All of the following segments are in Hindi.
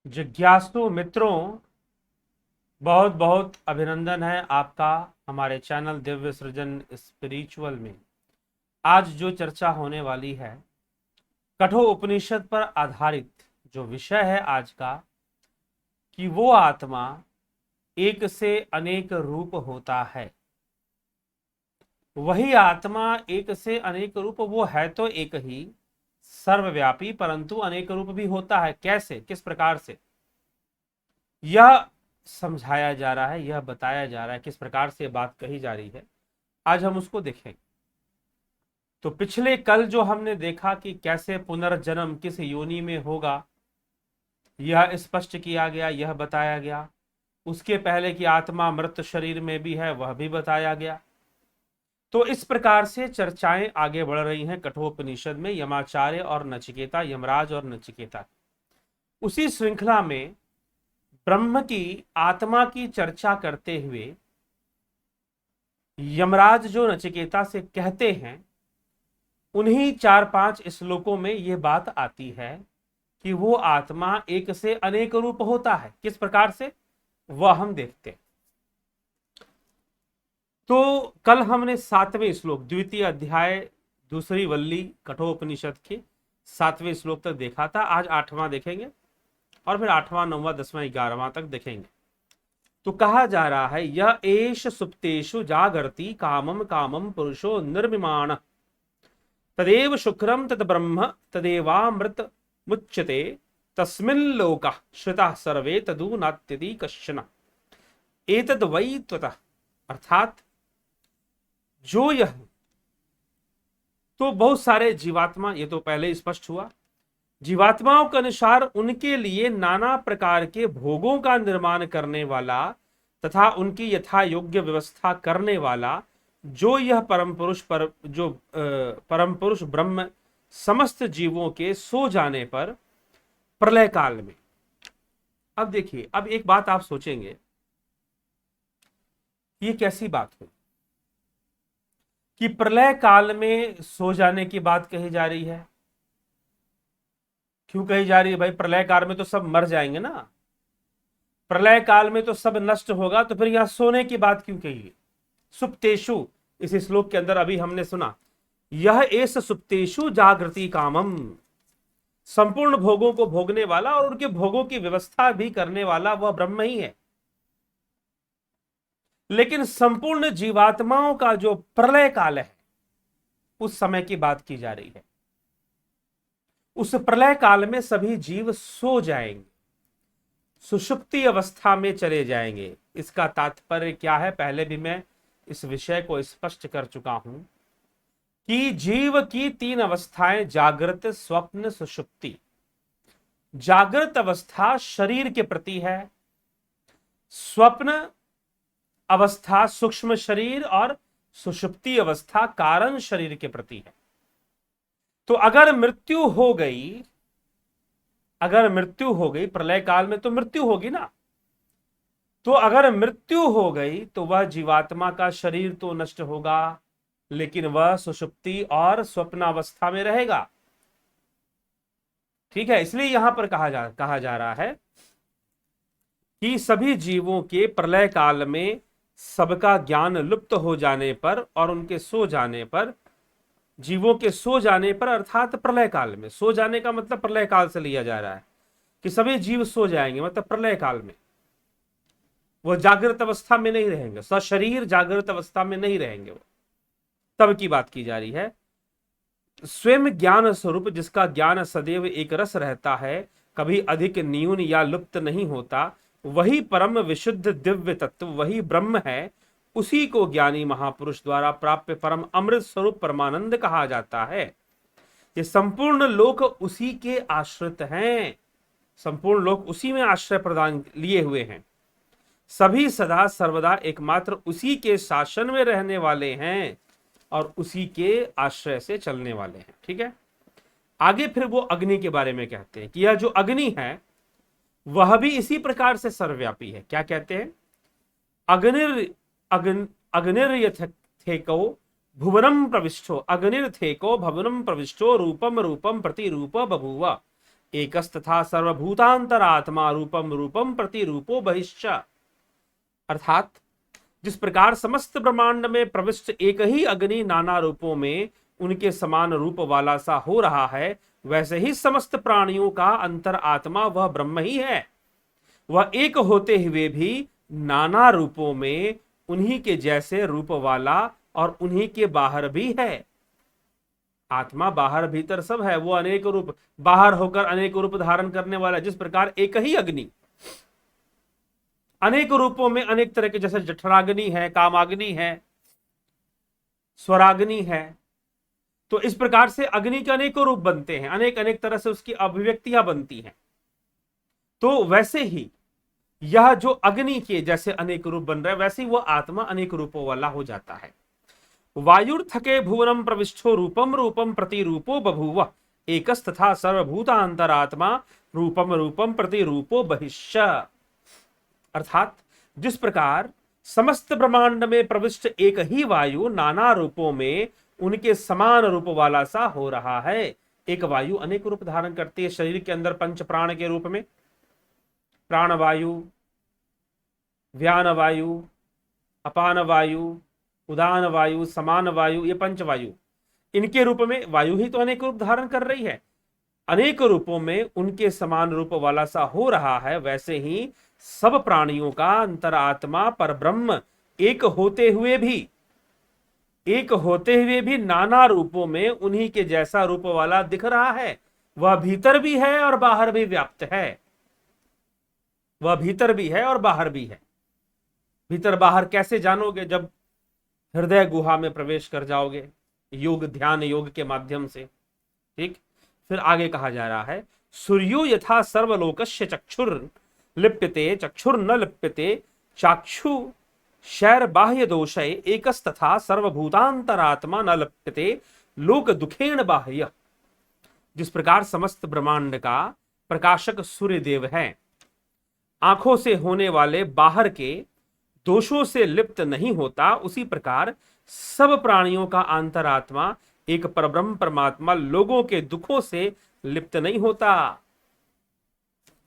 जिज्ञासु मित्रों, बहुत बहुत अभिनंदन है आपका हमारे चैनल दिव्य सृजन स्पिरिचुअल में। आज जो चर्चा होने वाली है कठोर उपनिषद पर आधारित जो विषय है आज का, कि वो आत्मा एक से अनेक रूप होता है। वही आत्मा एक से अनेक रूप, वो है तो एक ही सर्वव्यापी, परंतु अनेक रूप भी होता है। कैसे, किस प्रकार से, यह समझाया जा रहा है, यह बताया जा रहा है, किस प्रकार से बात कही जा रही है, आज हम उसको देखेंगे। तो पिछले कल जो हमने देखा कि कैसे पुनर्जन्म किस योनि में होगा, यह स्पष्ट किया गया, यह बताया गया। उसके पहले की आत्मा मृत शरीर में भी है, वह भी बताया गया। तो इस प्रकार से चर्चाएं आगे बढ़ रही हैं कठोपनिषद में, यमाचार्य और नचिकेता, यमराज और नचिकेता। उसी श्रृंखला में ब्रह्म की आत्मा की चर्चा करते हुए यमराज जो नचिकेता से कहते हैं, उन्हीं 4-5 श्लोकों में यह बात आती है कि वो आत्मा एक से अनेक रूप होता है। किस प्रकार से, वह हम देखते हैं। तो कल हमने 7वें श्लोक, द्वितीय अध्याय, दूसरी वल्ली कठोपनिषद के 7वें श्लोक तक देखा था। आज 8वां देखेंगे और फिर 8वां, 9वां, 10वां, 11वां तक देखेंगे। तो कहा जा रहा है, यह एष सुप्तेषु जागर्ति कामम कामम पुरुषो निर्विमाण तदेव शुक्रम तद ब्रह्म तदेवामृत मुच्यते तस्मिन् लोकः श्रुतः सर्वे तदु नात्यति कश्चन एतद् वै त्वतः। अर्थात जो यह, तो बहुत सारे जीवात्मा, ये तो पहले स्पष्ट हुआ, जीवात्माओं के अनुसार उनके लिए नाना प्रकार के भोगों का निर्माण करने वाला तथा उनकी यथा योग्य व्यवस्था करने वाला जो यह परम पुरुष परम पुरुष ब्रह्म समस्त जीवों के सो जाने पर प्रलय काल में। अब देखिए, अब एक बात आप सोचेंगे, ये कैसी बात हुई कि प्रलय काल में सो जाने की बात कही जा रही है। क्यों कही जा रही है भाई? प्रलय काल में तो सब मर जाएंगे ना, प्रलय काल में तो सब नष्ट होगा, तो फिर यहां सोने की बात क्यों कही है? सुप्तेषु, इस श्लोक के अंदर अभी हमने सुना, यह एस सुप्तेषु जागृति कामम, संपूर्ण भोगों को भोगने वाला और उनके भोगों की व्यवस्था भी करने वाला वह ब्रह्म ही है। लेकिन संपूर्ण जीवात्माओं का जो प्रलय काल है, उस समय की बात की जा रही है। उस प्रलय काल में सभी जीव सो जाएंगे, सुषुप्ति अवस्था में चले जाएंगे। इसका तात्पर्य क्या है? पहले भी मैं इस विषय को स्पष्ट कर चुका हूं कि जीव की 3 अवस्थाएं, जागृत, स्वप्न, सुषुप्ति। जागृत अवस्था शरीर के प्रति है, स्वप्न अवस्था सूक्ष्म शरीर और सुषुप्ति अवस्था कारण शरीर के प्रति है। तो अगर मृत्यु हो गई, प्रलय काल में तो मृत्यु होगी ना, तो अगर मृत्यु हो गई तो वह जीवात्मा का शरीर तो नष्ट होगा, लेकिन वह सुषुप्ति और स्वप्नावस्था में रहेगा। ठीक है, इसलिए यहां पर कहा जा रहा है कि सभी जीवों के प्रलय काल में सबका ज्ञान लुप्त हो जाने पर और उनके सो जाने पर, जीवों के सो जाने पर, अर्थात प्रलय काल में, सो जाने का मतलब प्रलय काल से लिया जा रहा है कि सभी जीव सो जाएंगे, मतलब प्रलय काल में वो जागृत अवस्था में नहीं रहेंगे, सशरीर जागृत अवस्था में नहीं रहेंगे, वो तब की बात की जा रही है। स्वयं ज्ञान स्वरूप, जिसका ज्ञान सदैव एक रस रहता है, कभी अधिक न्यून या लुप्त नहीं होता, वही परम विशुद्ध दिव्य तत्व, वही ब्रह्म है। उसी को ज्ञानी महापुरुष द्वारा प्राप्य परम अमृत स्वरूप परमानंद कहा जाता है। ये संपूर्ण लोक उसी के आश्रित हैं, संपूर्ण लोक उसी में आश्रय प्रदान लिए हुए हैं। सभी सदा सर्वदा एकमात्र उसी के शासन में रहने वाले हैं और उसी के आश्रय से चलने वाले हैं। ठीक है, आगे फिर वो अग्नि के बारे में कहते हैं कि यह जो अग्नि है वह भी इसी प्रकार से सर्वव्यापी है। क्या कहते हैं? अग्निर्यथेको भुवनम प्रविष्टो, अग्निर्थेको भुवनम प्रविष्टो रूपम रूपम प्रति रूप बभूव एकस्तथा सर्वभूतांतरात्मा रूपम रूपम प्रतिरूपो बहिश्च। अर्थात जिस प्रकार समस्त ब्रह्मांड में प्रविष्ट एक ही अग्नि नाना रूपों में उनके समान रूप वाला सा हो रहा है, वैसे ही समस्त प्राणियों का अंतर आत्मा वह ब्रह्म ही है। वह एक होते हुए भी नाना रूपों में उन्हीं के जैसे रूप वाला और उन्हीं के बाहर भी है। आत्मा बाहर भीतर सब है, वो अनेक रूप बाहर होकर अनेक रूप धारण करने वाला। जिस प्रकार एक ही अग्नि अनेक रूपों में अनेक तरह के, जैसे जठराग्नि है, कामाग्नि है, स्वराग्नि है, तो इस प्रकार से अग्नि के अनेकों रूप बनते हैं, अनेक अनेक तरह से उसकी अभिव्यक्तियां बनती हैं। तो वैसे ही यह जो अग्नि के जैसे अनेक रूप बन रहा है, वैसे ही वो आत्मा अनेक रूपों वाला हो जाता है। वायुर्थके भुवनम प्रविष्टो रूपम रूपम प्रतिरूपो बभूव एकस्तथा सर्वभूतांतरात्मा रूपम रूपम प्रतिरूपो बहिश्च। अर्थात जिस प्रकार समस्त ब्रह्मांड में प्रविष्ट एक ही वायु नाना रूपों में उनके समान रूप वाला सा हो रहा है। एक वायु अनेक रूप धारण करती है शरीर के अंदर पंच प्राण के रूप में, प्राण वायु, व्यान वायु, अपान वायु, उदान वायु, समान वायु, ये पंच वायु, इनके रूप में वायु ही तो अनेक रूप धारण कर रही है। अनेक रूपों में उनके समान रूप वाला सा हो रहा है, वैसे ही सब प्राणियों का अंतरात्मा पर ब्रह्म एक होते हुए भी नाना रूपों में उन्हीं के जैसा रूप वाला दिख रहा है। वह भीतर भी है और बाहर भी व्याप्त है। वह भीतर भी है और बाहर भी है। भीतर बाहर कैसे जानोगे? जब हृदय गुहा में प्रवेश कर जाओगे योग ध्यान योग के माध्यम से। ठीक, फिर आगे कहा जा रहा है, सूर्यो यथा सर्वलोकस्य चक्षुर लिप्यते चक्षुर न लिप्यते चाक्षु शैर बाह्य दोषे एकस्तथा सर्वभूतांतरात्मा न लिप्यते लोक दुखेन बाह्य। जिस प्रकार समस्त ब्रह्मांड का प्रकाशक सूर्य देव है, आंखों से होने वाले बाहर के दोषों से लिप्त नहीं होता, उसी प्रकार सब प्राणियों का अंतरात्मा एक परब्रह्म परमात्मा लोगों के दुखों से लिप्त नहीं होता।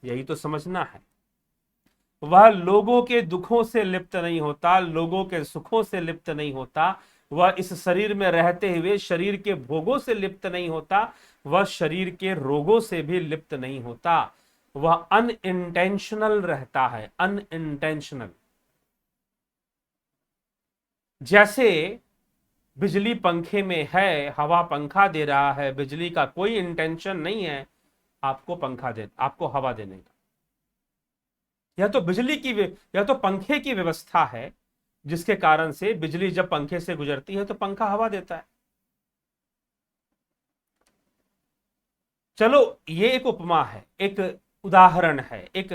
यही तो समझना है। वह लोगों के दुखों से लिप्त नहीं होता, लोगों के सुखों से लिप्त नहीं होता, वह इस शरीर में रहते हुए शरीर के भोगों से लिप्त नहीं होता, वह शरीर के रोगों से भी लिप्त नहीं होता। वह अनइंटेंशनल रहता है, अनइंटेंशनल। जैसे बिजली पंखे में है, हवा पंखा दे रहा है, बिजली का कोई इंटेंशन नहीं है आपको हवा देने का। यह तो यह तो पंखे की व्यवस्था है, जिसके कारण से बिजली जब पंखे से गुजरती है तो पंखा हवा देता है। चलो, ये एक उपमा है, एक उदाहरण है, एक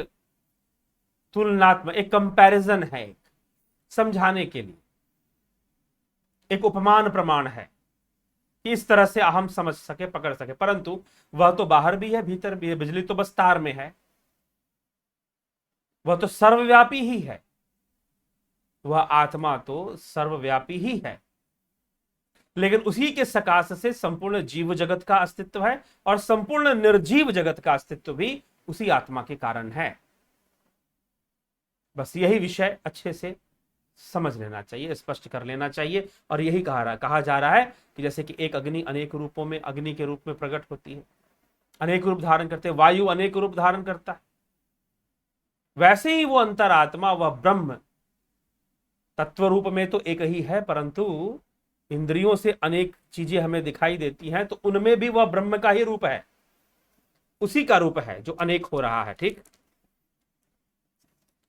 तुलनात्मक, एक कंपैरिजन है, समझाने के लिए एक उपमान प्रमाण है कि इस तरह से हम समझ सके, पकड़ सके। परंतु वह तो बाहर भी है, भीतर भी है। बिजली तो बस तार में है, वह तो सर्वव्यापी ही है। वह आत्मा तो सर्वव्यापी ही है, लेकिन उसी के सकाश से संपूर्ण जीव जगत का अस्तित्व है और संपूर्ण निर्जीव जगत का अस्तित्व भी उसी आत्मा के कारण है। बस यही विषय अच्छे से समझ लेना चाहिए, स्पष्ट कर लेना चाहिए। और यही कहा जा रहा है कि जैसे कि एक अग्नि अनेक रूपों में अग्नि के रूप में प्रकट होती है, अनेक रूप धारण करते हैं, वायु अनेक रूप धारण करता है, वैसे ही वो अंतरात्मा, वह ब्रह्म तत्व रूप में तो एक ही है, परंतु इंद्रियों से अनेक चीजें हमें दिखाई देती हैं, तो उनमें भी वह ब्रह्म का ही रूप है, उसी का रूप है जो अनेक हो रहा है। ठीक,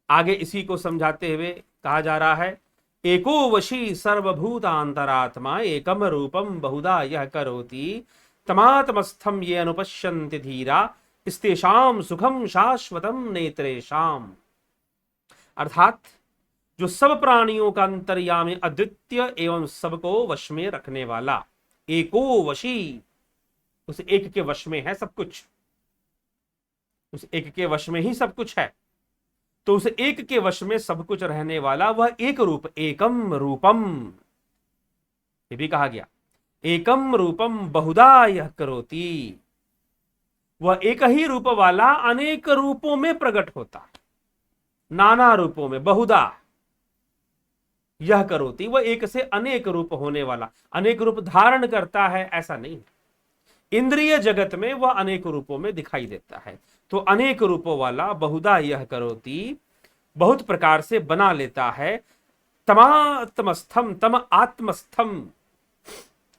आगे इसी को समझाते हुए कहा जा रहा है, एको वशी सर्वभूतांतरात्मा एकम रूपम बहुधा यह करोति तमात्मस्थम ये अनुपश्यन्ति धीरा स्तेषाम सुखम शाश्वतम नेत्रेषाम। अर्थात जो सब प्राणियों का अंतर्यामी अद्वितीय एवं सबको वश में रखने वाला, एको वशी, उस एक के वश में है सब कुछ, उस एक के वश में ही सब कुछ है। तो उस एक के वश में सब कुछ रहने वाला वह एक रूप, एकम रूपम, ये भी कहा गया, एकम रूपम बहुधा यह करोति। वह एक ही रूप वाला अनेक रूपों में प्रकट होता, नाना रूपों में, बहुधा यह करोति, वह एक से अनेक रूप होने वाला, अनेक रूप धारण करता है ऐसा नहीं। इंद्रिय जगत में वह अनेक रूपों में दिखाई देता है। तो अनेक रूपों वाला, बहुधा यह करोति, बहुत प्रकार से बना लेता है। तमात्मस्थम, तम आत्मस्थम,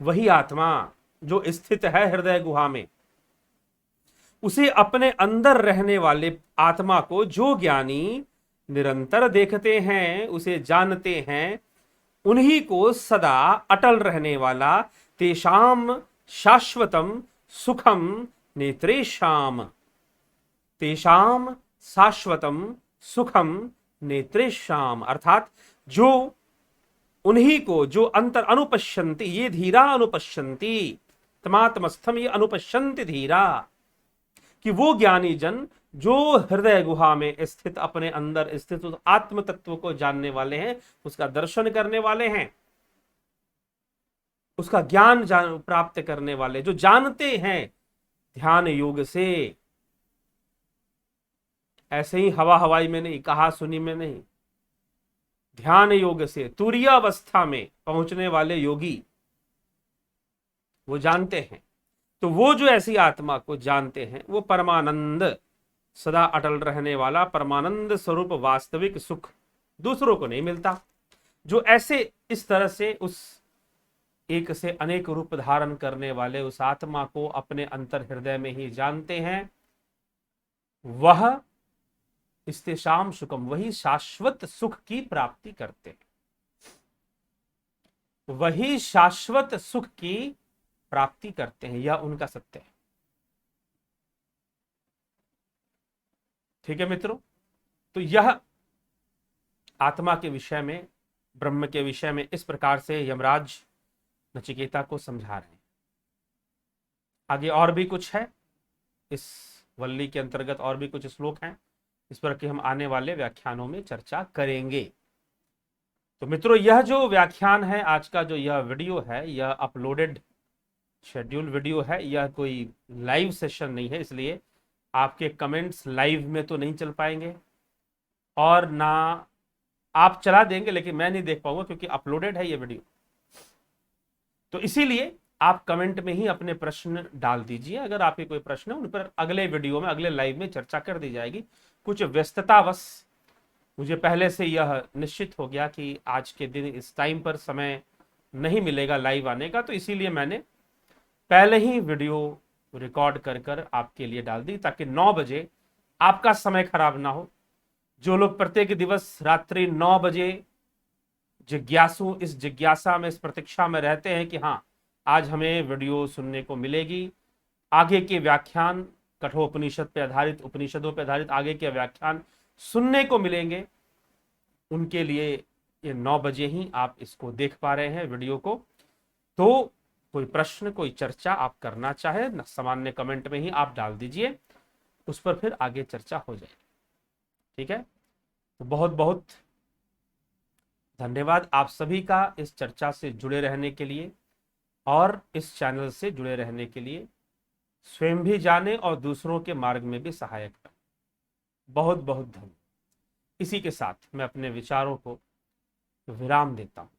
वही आत्मा जो स्थित है हृदय गुहा में, उसे अपने अंदर रहने वाले आत्मा को जो ज्ञानी निरंतर देखते हैं, उसे जानते हैं, उन्हीं को सदा अटल रहने वाला तेषाम शाश्वतम सुखम नेत्रेशाम, तेषाम शाश्वतम सुखम नेत्रेशाम, अर्थात जो उन्हीं को, जो अंतर अनुपश्यंती, ये धीरा अनुपश्यंती, तमात्मस्थम ये अनुपश्यंती धीरा, कि वो ज्ञानी जन जो हृदय गुहा में स्थित, अपने अंदर स्थित उस आत्म तत्व को जानने वाले हैं, उसका दर्शन करने वाले हैं, उसका ज्ञान प्राप्त करने वाले, जो जानते हैं ध्यान योग से, ऐसे ही हवा हवाई में नहीं, कहा सुनी में नहीं, ध्यान योग से तुरीयावस्था में पहुंचने वाले योगी वो जानते हैं। तो वो जो ऐसी आत्मा को जानते हैं, वो परमानंद, सदा अटल रहने वाला परमानंद स्वरूप वास्तविक सुख दूसरों को नहीं मिलता। जो ऐसे इस तरह से उस एक से अनेक रूप धारण करने वाले उस आत्मा को अपने अंतर हृदय में ही जानते हैं, वह इस्तेशाम सुखम, वही शाश्वत सुख की प्राप्ति करते हैं, वही शाश्वत सुख की प्राप्ति करते हैं, यह उनका सत्य है। ठीक है मित्रों, तो यह आत्मा के विषय में, ब्रह्म के विषय में इस प्रकार से यमराज नचिकेता को समझा रहे हैं। आगे और भी कुछ है, इस वल्ली के अंतर्गत और भी कुछ श्लोक हैं, इस पर कि हम आने वाले व्याख्यानों में चर्चा करेंगे। तो मित्रों, यह जो व्याख्यान है, आज का जो यह वीडियो है, यह अपलोडेड शेड्यूल वीडियो है, यह कोई लाइव सेशन नहीं है, इसलिए आपके कमेंट्स लाइव में तो नहीं चल पाएंगे, और ना आप चला देंगे लेकिन मैं नहीं देख पाऊंगा, क्योंकि अपलोडेड है ये वीडियो। तो इसीलिए आप कमेंट में ही अपने प्रश्न डाल दीजिए। अगर आपके कोई प्रश्न है, उन पर अगले वीडियो में, अगले लाइव में चर्चा कर दी जाएगी। कुछ व्यस्ततावश मुझे पहले से यह निश्चित हो गया कि आज के दिन इस टाइम पर समय नहीं मिलेगा लाइव आने का, तो इसीलिए मैंने पहले ही वीडियो रिकॉर्ड कर आपके लिए डाल दी, ताकि 9 बजे आपका समय खराब ना हो। जो लोग प्रत्येक दिवस रात्रि 9 बजे जिज्ञासु इस जिज्ञासा में, इस प्रतीक्षा में रहते हैं कि हाँ आज हमें वीडियो सुनने को मिलेगी, आगे के व्याख्यान कठोपनिषद पे आधारित, उपनिषदों पे आधारित आगे के व्याख्यान सुनने को मिलेंगे, उनके लिए ये 9 बजे ही आप इसको देख पा रहे हैं वीडियो को। तो कोई प्रश्न, कोई चर्चा आप करना चाहे, सामान्य कमेंट में ही आप डाल दीजिए, उस पर फिर आगे चर्चा हो जाएगी। ठीक है, तो बहुत बहुत धन्यवाद आप सभी का इस चर्चा से जुड़े रहने के लिए और इस चैनल से जुड़े रहने के लिए। स्वयं भी जाने और दूसरों के मार्ग में भी सहायक बने। बहुत बहुत धन्यवाद। इसी के साथ मैं अपने विचारों को विराम देता हूं।